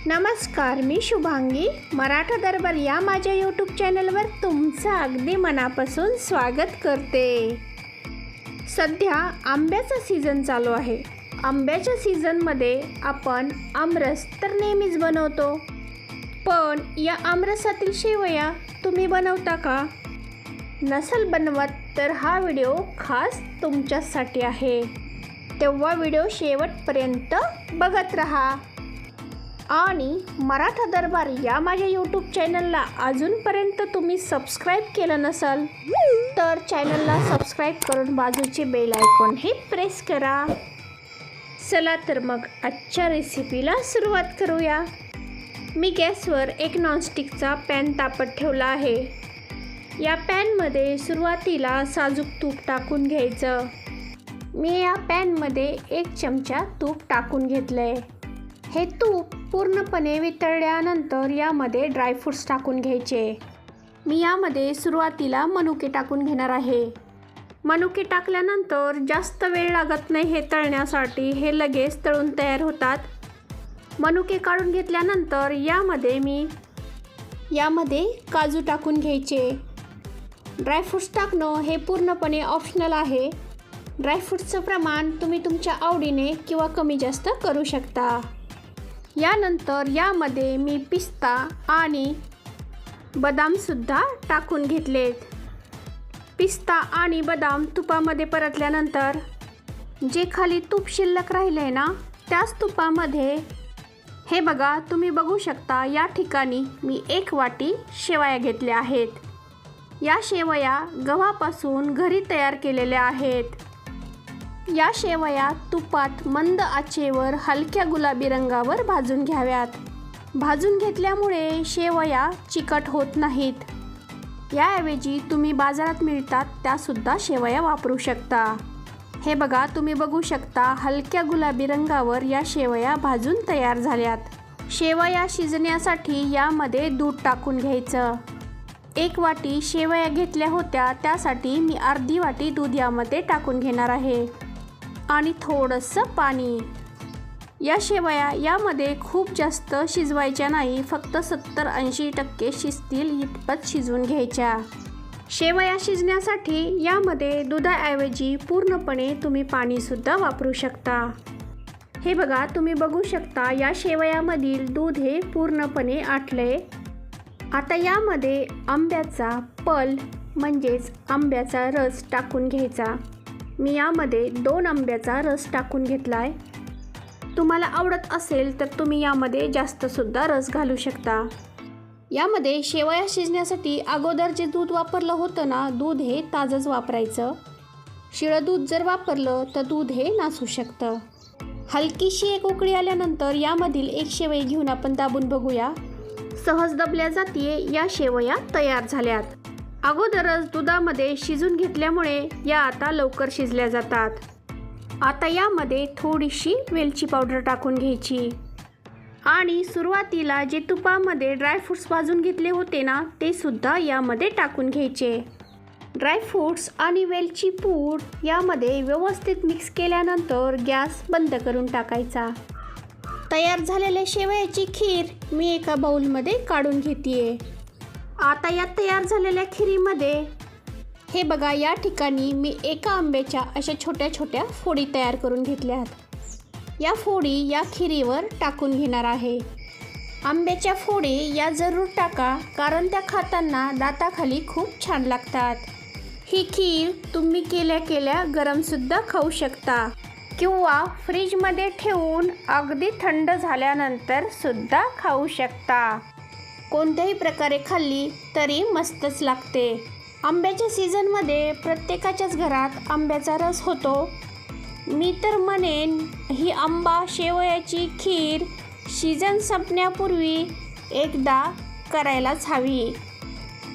नमस्कार, मी शुभांगी. मराठा दरबार या माझ्या यूट्यूब चॅनलवर तुमचं अगदी मनापासून स्वागत करते. सध्या आंब्याचा सीझन चालू आहे. आंब्याच्या सीझनमध्ये आपण आमरस तर नेहमीच बनवतो, पण या आमरसातील शेवया तुम्ही बनवता का? नसल बनवत तर हा व्हिडिओ खास तुमच्यासाठी आहे. तेव्हा व्हिडिओ शेवटपर्यंत बघत राहा. आणि मराठा दरबार या माझ्या यूट्यूब चॅनलला अजूनपर्यंत तुम्ही सबस्क्राईब केलं नसाल तर चॅनलला सबस्क्राईब करून बाजूचे बेल आयकॉन हे प्रेस करा. चला तर मग आजच्या रेसिपीला सुरुवात करूया. मी गॅसवर एक नॉनस्टिकचा पॅन तापत ठेवला आहे. या पॅनमध्ये सुरुवातीला साजूक तूप टाकून घ्यायचं. मी या पॅनमध्ये 1 चमचा तूप टाकून घेतलं आहे. हे तूप पूर्णपणे वितळल्यानंतर यामध्ये ड्रायफ्रूट्स टाकून घ्यायचे. मी यामध्ये सुरुवातीला मनुके टाकून घेणार आहे. मनुके टाकल्यानंतर जास्त वेळ लागत नाही हे तळण्यासाठी. हे लगेच तळून तयार होतात. मनुके काढून घेतल्यानंतर यामध्ये काजू टाकून घ्यायचे. ड्रायफ्रूट्स टाकणं हे पूर्णपणे ऑप्शनल आहे. ड्रायफ्रूट्सचं प्रमाण तुम्ही तुमच्या आवडीने किंवा कमी जास्त करू शकता. यानंतर यामध्ये मी पिस्ता आणि बदामसुद्धा टाकून घेतलेत. पिस्ता आणि बदाम तुपामध्ये परतल्यानंतर जे खाली तूप शिल्लक राहिले आहे ना, त्याच तुपामध्ये हे बघा, तुम्ही बघू शकता या ठिकाणी मी 1 वाटी शेवया घेतल्या आहेत. या शेवया गव्हापासून घरी तयार केलेल्या आहेत. या शेवया तुपात मंद आचेवर हलक्या गुलाबी रंगावर भाजून घ्याव्यात. भाजून घेतल्यामुळे शेवया चिकट होत नाहीत. याऐवजी तुम्ही बाजारात मिळतात त्यासुद्धा शेवया वापरू शकता. हे बघा, तुम्ही बघू शकता हलक्या गुलाबी रंगावर या शेवया भाजून तयार झाल्यात. शेवया शिजण्यासाठी यामध्ये दूध टाकून घ्यायचं. 1 वाटी शेवया घेतल्या होत्या, त्यासाठी मी अर्धी वाटी दूध यामध्ये टाकून घेणार आहे आणि थोडंसं पाणी. या शेवया यामध्ये खूप जास्त शिजवायच्या नाही, फक्त 70-80% शिजतील इतपत शिजवून घ्यायच्या. शेवया शिजण्यासाठी यामध्ये दुधाऐवजी पूर्णपणे तुम्ही पाणीसुद्धा वापरू शकता. हे बघा, तुम्ही बघू शकता या शेवयामधील दूध हे पूर्णपणे आटले. आता यामध्ये आंब्याचा पल म्हणजेच आंब्याचा रस टाकून घ्यायचा. मी यामध्ये 2 आंब्याचा रस टाकून घेतला आहे. तुम्हाला आवडत असेल तर तुम्ही यामध्ये जास्तसुद्धा रस घालू शकता. यामध्ये शेवया शिजण्यासाठी अगोदर जे दूध वापरलं होतं ना, दूध हे ताजंच वापरायचं. शिळं दूध जर वापरलं तर दूध हे नासू शकतं. हलकीशी एक उकळी आल्यानंतर यामधील 1 शेवई घेऊन आपण दाबून बघूया. सहज दबल्या जातीये. या शेवया तयार झाल्यात. अगोदरच दुधामध्ये शिजून घेतल्यामुळे या आता लवकर शिजल्या जातात. आता यामध्ये थोडीशी वेलची पावडर टाकून घ्यायची आणि सुरुवातीला जे तुपामध्ये ड्रायफ्रूट्स भाजून घेतले होते ना, ते सुद्धा यामध्ये टाकून घ्यायचे. ड्रायफ्रूट्स आणि वेलची पूड यामध्ये व्यवस्थित मिक्स केल्यानंतर गॅस बंद करून टाकायचा. तयार झालेल्या शेवयाची खीर मी एका बाउलमध्ये काढून घेते. आता या तयार झालेल्या खिरीमध्ये हे बघा, या ठिकाणी मी एका आंब्याच्या अशा छोट्या छोट्या फोडी तयार करून घेतल्यात. या फोडी या खिरीवर टाकून घेणार आहे. आंब्याच्या फोडी या जरूर टाका, कारण त्या खाताना दाताखाली खूप छान लागतात. ही खीर तुम्ही केल्या गरमसुद्धा खाऊ शकता किंवा फ्रीजमध्ये ठेवून अगदी थंड झाल्यानंतर सुद्धा खाऊ शकता. कोणत्याही प्रकारे खाल्ली तरी मस्तच लागते. आंब्याच्या सीझनमध्ये प्रत्येकाच्याच घरात आंब्याचा रस होतो. मी तर म्हणेन ही आंबा शेवयाची खीर सीझन संपण्यापूर्वी एकदा करायलाच हवी.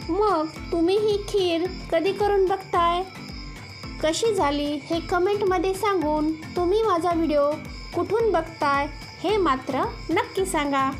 मग तुम्ही ही खीर कधी करून बघताय? कशी झाली हे कमेंटमध्ये सांगून तुम्ही माझा व्हिडिओ कुठून बघताय हे मात्र नक्की सांगा.